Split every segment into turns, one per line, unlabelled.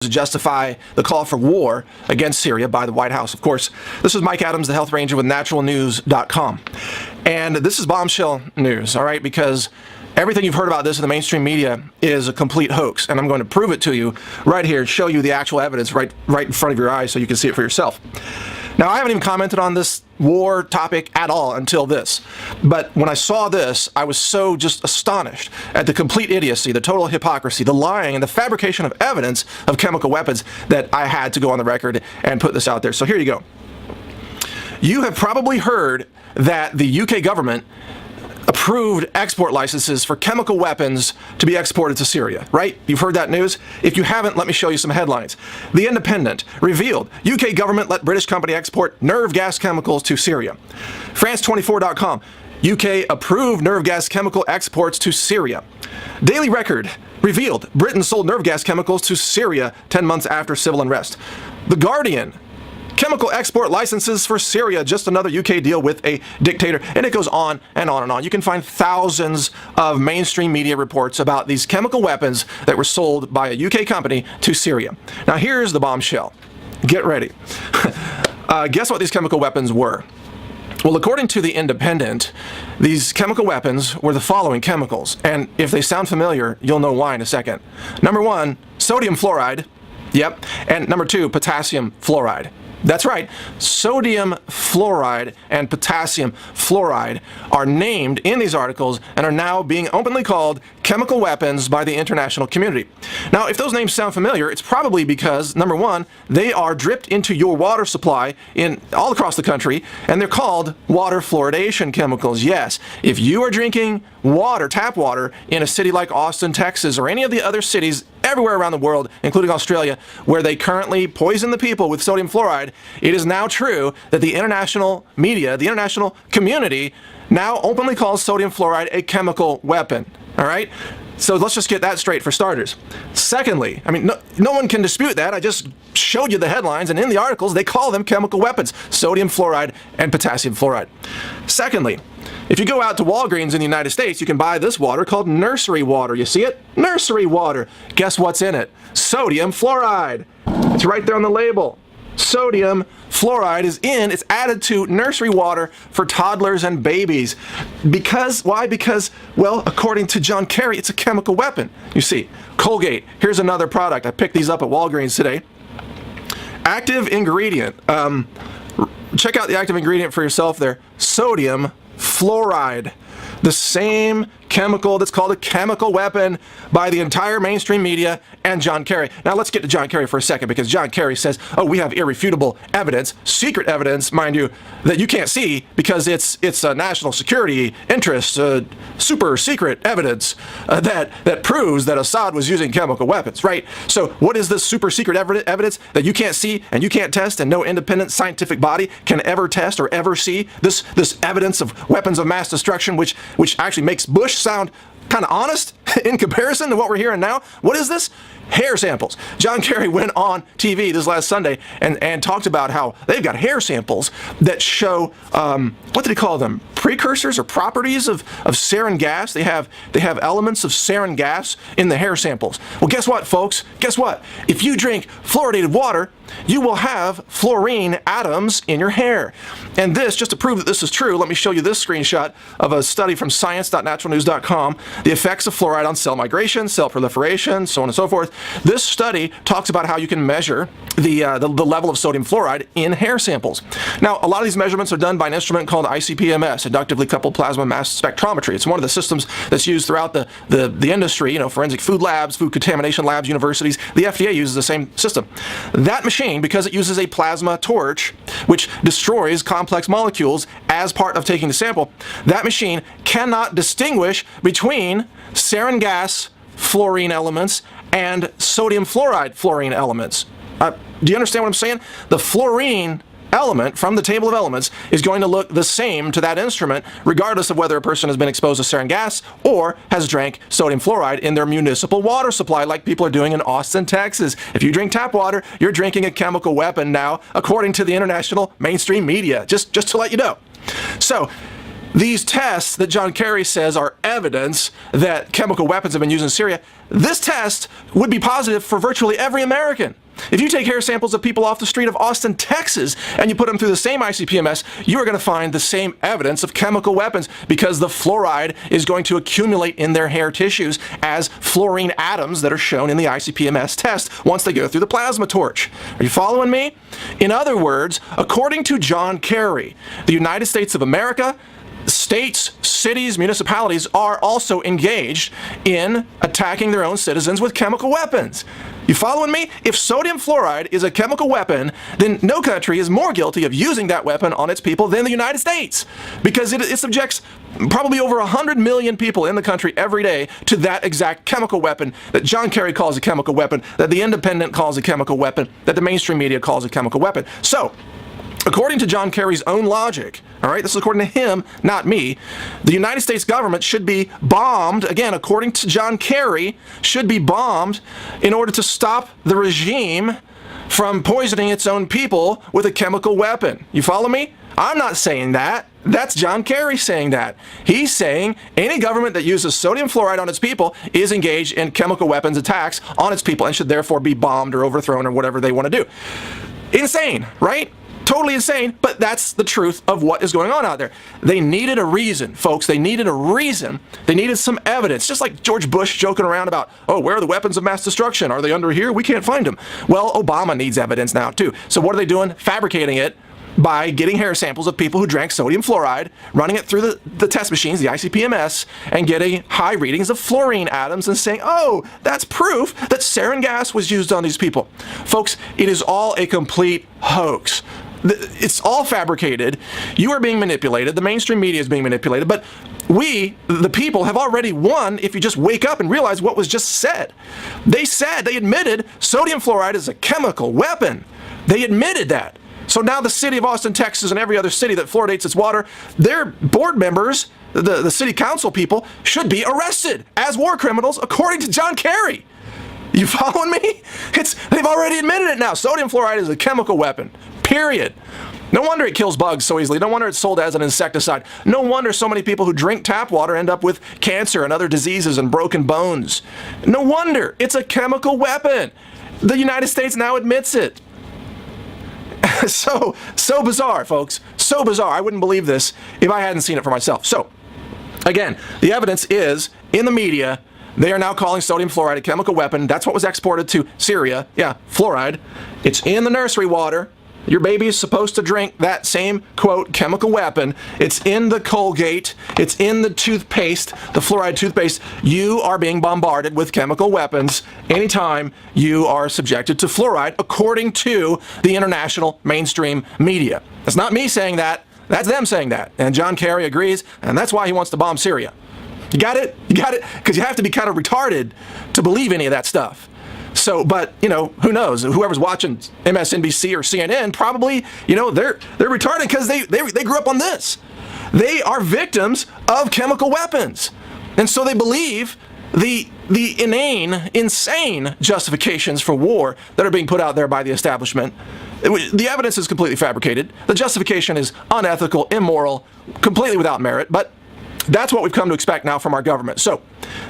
to justify the call for war against Syria by the White House. Of course, this is Mike Adams, the Health Ranger with naturalnews.com. And this is Bombshell news, all right, because everything you've heard about this in the mainstream media is a complete hoax, and I'm going to prove it to you right here, show you the actual evidence right in front of your eyes so you can see it for yourself. Now, I haven't even commented on this war topic at all until this, but when I saw this, I was so just astonished at the complete idiocy, the total hypocrisy, the lying, and the fabrication of evidence of chemical weapons that I had to go on the record and put this out there. So here you go. You have probably heard that the UK government approved export licenses for chemical weapons to be exported to Syria, right? You've heard that news? If you haven't, let me show you some headlines. The Independent revealed UK government let British company export nerve gas chemicals to Syria. France24.com, UK approved nerve gas chemical exports to Syria. Daily Record revealed Britain sold nerve gas chemicals to Syria 10 months after civil unrest. The Guardian, chemical export licenses for Syria, just another UK deal with a dictator. And it goes on and on and on. You can find thousands of mainstream media reports about these chemical weapons that were sold by a UK company to Syria. Now here's the bombshell. Get ready. Guess what these chemical weapons were? Well, according to the Independent, these chemical weapons were the following chemicals. And if they sound familiar, you'll know why in a second. Number one, sodium fluoride. Yep. And number two, potassium fluoride. That's right, sodium fluoride and potassium fluoride are named in these articles and are now being openly called chemical weapons by the international community. Now, if those names sound familiar, it's probably because, number one, they are dripped into your water supply all across the country, and they're called water fluoridation chemicals. Yes, if you are drinking water, tap water, in a city like Austin, Texas, or any of the other cities everywhere around the world, including Australia, where they currently poison the people with sodium fluoride, it is now true that the international media, the international community, now openly calls sodium fluoride a chemical weapon. All right? So let's just get that straight for starters. Secondly, I mean, no one can dispute that. I just showed you the headlines, and in the articles, they call them chemical weapons, sodium fluoride and potassium fluoride. Secondly, if you go out to Walgreens in the United States, you can buy this water called nursery water. You see it? Nursery water. Guess what's in it? Sodium fluoride. It's right there on the label. Sodium fluoride it's added to nursery water for toddlers and babies. Why? Because, well, according to John Kerry, it's a chemical weapon. You see, Colgate, here's another product. I picked these up at Walgreens today. Active ingredient. Check out the active ingredient for yourself there. Sodium fluoride. The same chemical that's called a chemical weapon by the entire mainstream media and John Kerry. Now let's get to John Kerry for a second, because John Kerry says, oh, we have irrefutable evidence, secret evidence, mind you, that you can't see because it's a national security interest, super secret evidence that proves that Assad was using chemical weapons, right? So what is this super secret evidence that you can't see and you can't test, and no independent scientific body can ever test or ever see? This evidence of weapons of mass destruction, which actually makes Bush sound kind of honest in comparison to what we're hearing now. What is this? Hair samples. John Kerry went on TV this last Sunday and talked about how they've got hair samples that show, what did he call them? Precursors or properties of sarin gas. They have elements of sarin gas in the hair samples. Well, guess what, folks? Guess what? If you drink fluoridated water, you will have fluorine atoms in your hair. And this, just to prove that this is true, let me show you this screenshot of a study from science.naturalnews.com, the effects of fluoride on cell migration, cell proliferation, so on and so forth. This study talks about how you can measure the level of sodium fluoride in hair samples. Now, a lot of these measurements are done by an instrument called ICP-MS, inductively coupled plasma mass spectrometry. It's one of the systems that's used throughout the industry, forensic food labs, food contamination labs, universities. The FDA uses the same system. That machine, because it uses a plasma torch, which destroys complex molecules as part of taking the sample, that machine cannot distinguish between sarin gas fluorine elements and sodium fluoride fluorine elements. Do you understand what I'm saying? The fluorine element from the table of elements is going to look the same to that instrument regardless of whether a person has been exposed to sarin gas or has drank sodium fluoride in their municipal water supply like people are doing in Austin, Texas. If you drink tap water, you're drinking a chemical weapon now, according to the international mainstream media, just to let you know. So these tests that John Kerry says are evidence that chemical weapons have been used in Syria, this test would be positive for virtually every American. If you take hair samples of people off the street of Austin, Texas, and you put them through the same ICP-MS, you are going to find the same evidence of chemical weapons because the fluoride is going to accumulate in their hair tissues as fluorine atoms that are shown in the ICP-MS test once they go through the plasma torch. Are you following me? In other words, according to John Kerry, the United States of America, states, cities, municipalities are also engaged in attacking their own citizens with chemical weapons. You following me? If sodium fluoride is a chemical weapon, then no country is more guilty of using that weapon on its people than the United States, because it subjects probably over 100 million people in the country every day to that exact chemical weapon that John Kerry calls a chemical weapon, that the Independent calls a chemical weapon, that the mainstream media calls a chemical weapon. So, according to John Kerry's own logic, all right, this is according to him, not me, the United States government should be bombed, again, according to John Kerry, should be bombed in order to stop the regime from poisoning its own people with a chemical weapon. You follow me? I'm not saying that. That's John Kerry saying that. He's saying any government that uses sodium fluoride on its people is engaged in chemical weapons attacks on its people and should therefore be bombed or overthrown or whatever they want to do. Insane, right? Totally insane, but that's the truth of what is going on out there. They needed a reason, folks. They needed a reason. They needed some evidence. Just like George Bush joking around about, oh, where are the weapons of mass destruction? Are they under here? We can't find them. Well, Obama needs evidence now, too. So what are they doing? Fabricating it by getting hair samples of people who drank sodium fluoride, running it through the test machines, the ICP-MS, and getting high readings of fluorine atoms and saying, oh, that's proof that sarin gas was used on these people. Folks, it is all a complete hoax. It's all fabricated. You are being manipulated. The mainstream media is being manipulated. But we, the people, have already won if you just wake up and realize what was just said. They admitted sodium fluoride is a chemical weapon. They admitted that. So now the city of Austin, Texas, and every other city that fluoridates its water, their board members, the city council people, should be arrested as war criminals according to John Kerry. You following me? They've already admitted it now. Sodium fluoride is a chemical weapon. Period. No wonder it kills bugs so easily. No wonder it's sold as an insecticide. No wonder so many people who drink tap water end up with cancer and other diseases and broken bones. No wonder. It's a chemical weapon. The United States now admits it. So bizarre, folks. So bizarre. I wouldn't believe this if I hadn't seen it for myself. So, again, the evidence is in the media. They are now calling sodium fluoride a chemical weapon. That's what was exported to Syria. Yeah, fluoride. It's in the nursery water. Your baby is supposed to drink that same, quote, chemical weapon. It's in the Colgate. It's in the toothpaste, the fluoride toothpaste. You are being bombarded with chemical weapons anytime you are subjected to fluoride, according to the international mainstream media. That's not me saying that. That's them saying that. And John Kerry agrees, and that's why he wants to bomb Syria. You got it? You got it? Because you have to be kind of retarded to believe any of that stuff. So, but, who knows? Whoever's watching MSNBC or CNN probably, they're retarded because they grew up on this. They are victims of chemical weapons. And so they believe the insane justifications for war that are being put out there by the establishment. The evidence is completely fabricated. The justification is unethical, immoral, completely without merit. But that's what we've come to expect now from our government. So,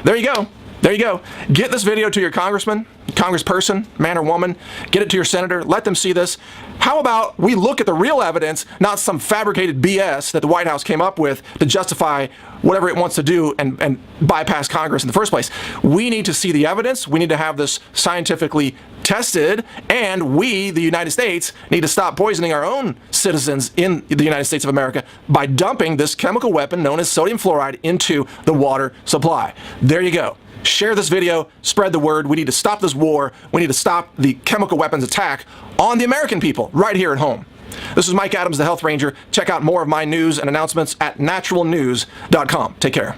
there you go. There you go. Get this video to your congressman, congressperson, man or woman. Get it to your senator. Let them see this. How about we look at the real evidence, not some fabricated BS that the White House came up with to justify whatever it wants to do and bypass Congress in the first place. We need to see the evidence. We need to have this scientifically tested. And we, the United States, need to stop poisoning our own citizens in the United States of America by dumping this chemical weapon known as sodium fluoride into the water supply. There you go. Share this video, spread the word. We need to stop this war. We need to stop the chemical weapons attack on the American people right here at home. This is Mike Adams, the Health Ranger. Check out more of my news and announcements at naturalnews.com. Take care.